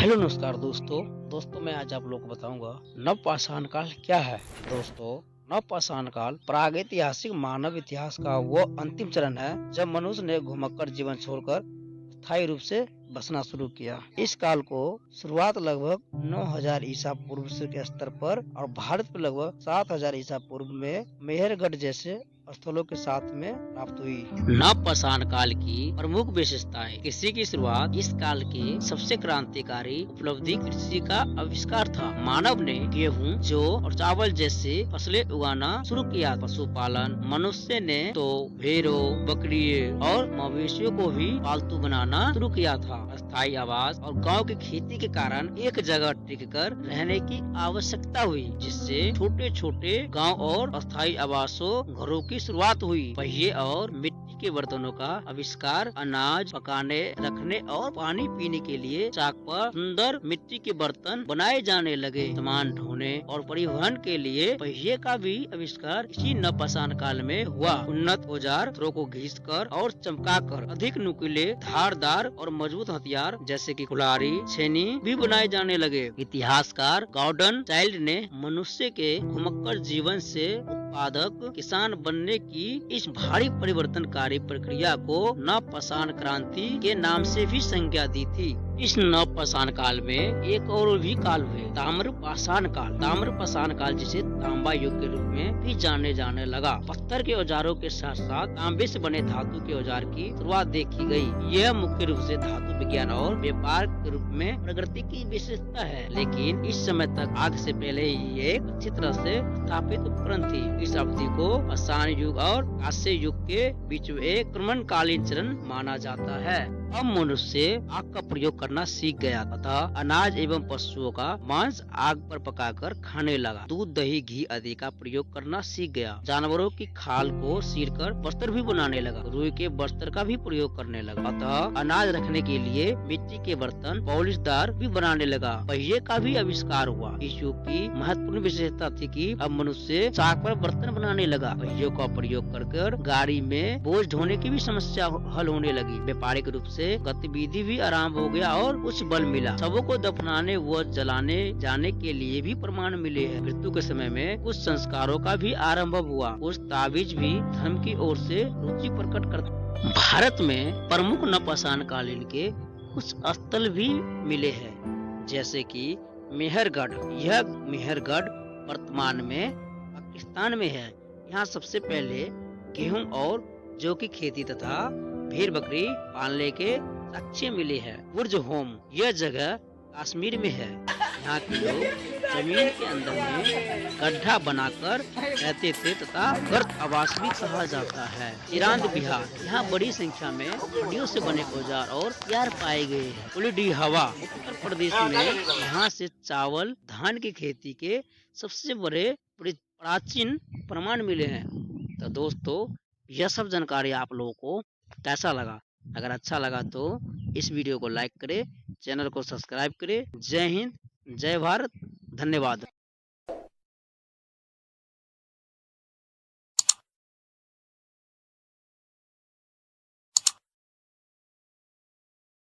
Hello नमस्कार दोस्तों मैं आज आप लोग को बताऊंगा नवपाषाण काल क्या है। दोस्तों, नवपाषाण काल प्रागैतिहासिक मानव इतिहास का वो अंतिम चरण है जब मनुष्य ने घुमक्कड़ जीवन छोड़कर स्थायी रूप से बसना शुरू किया। इस काल को शुरुआत लगभग 9000 ईसा पूर्व से के स्तर पर और भारत में लगभग 7000 ईसा पूर्व में मेहरगढ़ जैसे स्थलों के साथ में प्राप्त हुई। नवपाषाण काल की प्रमुख विशेषताएं। कृषि की शुरुआत। इस काल की सबसे क्रांतिकारी उपलब्धि कृषि का आविष्कार था। मानव ने गेहूं, जौ और चावल जैसे फसलें उगाना शुरू किया। पशुपालन। मनुष्य ने तो भेड़ों, बकरियों और मवेशियों को भी पालतू बनाना शुरू किया था। स्थायी आवास और गांव की खेती के कारण एक जगह टिक कर रहने की आवश्यकता हुई, जिससे छोटे छोटे गांव और अस्थायी आवासों घरों की शुरुआत हुई। पहिए और मिट्टी के बर्तनों का आविष्कार। अनाज पकाने, रखने और पानी पीने के लिए चाक पर सुंदर मिट्टी के बर्तन बनाए जाने लगे। सामान ढोने और परिवहन के लिए पहिए का भी आविष्कार इसी नवपाषाण काल में हुआ। उन्नत औजार, थ्रो को घिसकर और चमकाकर अधिक नुकीले, धारदार और मजबूत हथियार जैसे कि कुल्हाड़ी, छेनी भी बनाए जाने लगे। इतिहासकार गॉर्डन चाइल्ड ने मनुष्य के घुमक्कड़ जीवन से उत्पादक किसान बनने की इस भारी परिवर्तनकारी प्रक्रिया को नवपाषाण क्रांति के नाम से भी संज्ञा दी थी। इस नवपाषाण काल में एक और भी काल हुए, ताम्रपाषाण काल। ताम्रपाषाण काल जिसे तांबा युग के रूप में भी जाने लगा। पत्थर के औजारों के साथ साथ तांबे से बने धातु के औजार की शुरुआत देखी गई। यह मुख्य रूप से धातु विज्ञान और व्यापार के रूप में प्रगति की विशेषता है, लेकिन इस समय तक आग से पहले ही एक अच्छी तरह से स्थापित उपकरण थी। इस अवधि को पाषाण युग और कांस्य युग के बीच में एक क्रमणकालीन चरण माना जाता है। अब मनुष्य आग का प्रयोग करना सीख गया तथा अनाज एवं पशुओं का मांस आग पर पकाकर खाने लगा। दूध, दही, घी आदि का प्रयोग करना सीख गया। जानवरों की खाल को चीरकर वस्त्र भी बनाने लगा। रुई के वस्त्र का भी प्रयोग करने लगा। अतः अनाज रखने के लिए मिट्टी के बर्तन पॉलिशदार भी बनाने लगा। पहिए का भी आविष्कार हुआ। इस युग की महत्वपूर्ण विशेषता थी कि अब मनुष्य चाक पर बर्तन बनाने लगा। पहियों का प्रयोग कर गाड़ी में बोझ ढोने की भी समस्या हल होने लगी। व्यापारिक रूप से गतिविधि भी आराम हो गया और कुछ बल मिला। शवों को दफनाने व जलाने जाने के लिए भी प्रमाण मिले हैं। मृत्यु के समय में कुछ संस्कारों का भी आरंभ हुआ। कुछ ताबीज भी धर्म की ओर से रुचि प्रकट करते। भारत में प्रमुख नवपाषाण कालीन के कुछ स्थल भी मिले हैं, जैसे कि मेहरगढ़। यह मेहरगढ़ वर्तमान में पाकिस्तान में है। यहाँ सबसे पहले गेहूं और जौ की खेती तथा भेड़ बकरी पालने के साक्ष्य मिले हैं। बुर्ज होम। यह जगह कश्मीर में है। यहाँ के लोग जमीन के अंदर में गड्ढा बनाकर रहते थे तथा गर्त आवास भी कहा जाता है। चिरांद बिहार। यहाँ बड़ी संख्या में हड्डियों से बने औजार और हथियार पाए गए हैं। कुलीडी हवा। उत्तर प्रदेश में यहाँ से चावल, धान की खेती के सबसे बड़े प्राचीन प्रमाण मिले हैं। तो दोस्तों, यह सब जानकारी आप लोगों को कैसा लगा? अगर अच्छा लगा तो इस वीडियो को लाइक करें, चैनल को सब्सक्राइब करें। जय हिंद, जय भारत, धन्यवाद।